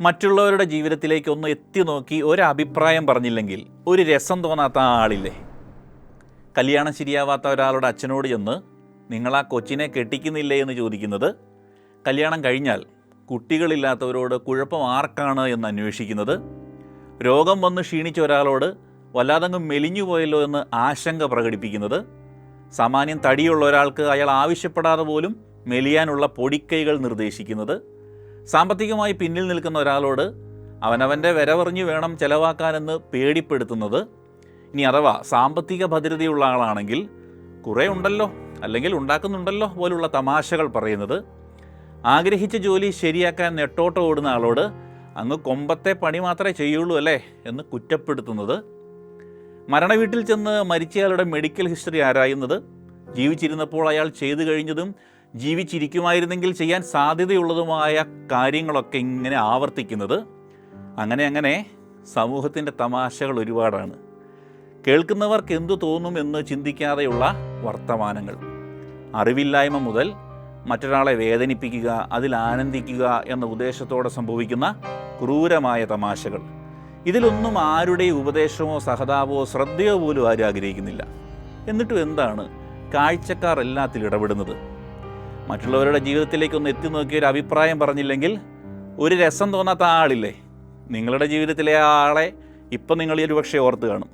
മറ്റുള്ളവരുടെ ജീവിതത്തിലേക്ക് ഒന്ന് എത്തി നോക്കി ഒരഭിപ്രായം പറഞ്ഞില്ലെങ്കിൽ ഒരു രസം തോന്നാത്ത ആളില്ലേ? കല്യാണം ശരിയാവാത്ത ഒരാളുടെ അച്ഛനോട് ചെന്ന് നിങ്ങളാ കൊച്ചിനെ കെട്ടിക്കുന്നില്ലേ എന്ന് ചോദിക്കുന്നത്, കല്യാണം കഴിഞ്ഞാൽ കുട്ടികളില്ലാത്തവരോട് കുഴപ്പം ആർക്കാണ് എന്ന് അന്വേഷിക്കുന്നത്, രോഗം വന്ന് ക്ഷീണിച്ച ഒരാളോട് വല്ലാതങ്ങ് മെലിഞ്ഞു പോയല്ലോ എന്ന് ആശങ്ക പ്രകടിപ്പിക്കുന്നത്, സാമാന്യം തടിയുള്ള ഒരാൾക്ക് അയാൾ ആവശ്യപ്പെടാതെ പോലും മെലിയാനുള്ള പൊടിക്കൈകൾ നിർദ്ദേശിക്കുന്നത്, സാമ്പത്തികമായി പിന്നിൽ നിൽക്കുന്ന ഒരാളോട് അവനവൻ്റെ വിരവറിഞ്ഞു വേണം ചെലവാക്കാനെന്ന് പേടിപ്പെടുത്തുന്നത്, ഇനി അഥവാ സാമ്പത്തിക ഭദ്രതയുള്ള ആളാണെങ്കിൽ കുറേ ഉണ്ടല്ലോ അല്ലെങ്കിൽ ഉണ്ടാക്കുന്നുണ്ടല്ലോ പോലുള്ള തമാശകൾ പറയുന്നത്, ആഗ്രഹിച്ച ജോലി ശരിയാക്കാൻ നെട്ടോട്ടം ഓടുന്ന ആളോട് അങ്ങ് കൊമ്പത്തെ പണി മാത്രമേ ചെയ്യുള്ളൂ അല്ലേ എന്ന് കുറ്റപ്പെടുത്തുന്നത്, മരണവീട്ടിൽ ചെന്ന് മരിച്ചയാളുടെ മെഡിക്കൽ ഹിസ്റ്ററി ആരായുന്നത്, ജീവിച്ചിരുന്നപ്പോൾ അയാൾ ചെയ്തു കഴിഞ്ഞതും ജീവിച്ചിരിക്കുമായിരുന്നെങ്കിൽ ചെയ്യാൻ സാധ്യതയുള്ളതുമായ കാര്യങ്ങളൊക്കെ ഇങ്ങനെ ആവർത്തിക്കുന്നത്, അങ്ങനെ സമൂഹത്തിൻ്റെ തമാശകൾ ഒരുപാടാണ്. കേൾക്കുന്നവർക്ക് എന്തു തോന്നുമെന്ന് ചിന്തിക്കാതെയുള്ള വർത്തമാനങ്ങൾ, അറിവില്ലായ്മ മുതൽ മറ്റൊരാളെ വേദനിപ്പിക്കുക, അതിൽ ആനന്ദിക്കുക എന്ന ഉദ്ദേശത്തോടെ സംഭവിക്കുന്ന ക്രൂരമായ തമാശകൾ. ഇതിലൊന്നും ആരുടെയും ഉപദേശമോ സഹതാപമോ ശ്രദ്ധയോ പോലും ആരും ആഗ്രഹിക്കുന്നില്ല. എന്നിട്ടും എന്താണ് കാഴ്ചക്കാർ എല്ലാത്തിലും ഇടപെടുന്നത്? മറ്റുള്ളവരുടെ ജീവിതത്തിലേക്കൊന്ന് എത്തി നോക്കിയ ഒരു അഭിപ്രായം പറഞ്ഞില്ലെങ്കിൽ ഒരു രസം തോന്നാത്ത ആളില്ലേ? നിങ്ങളുടെ ജീവിതത്തിലെ ആ ആളെ ഇപ്പം നിങ്ങൾ ഒരു പക്ഷേ ഓർത്ത് കാണും.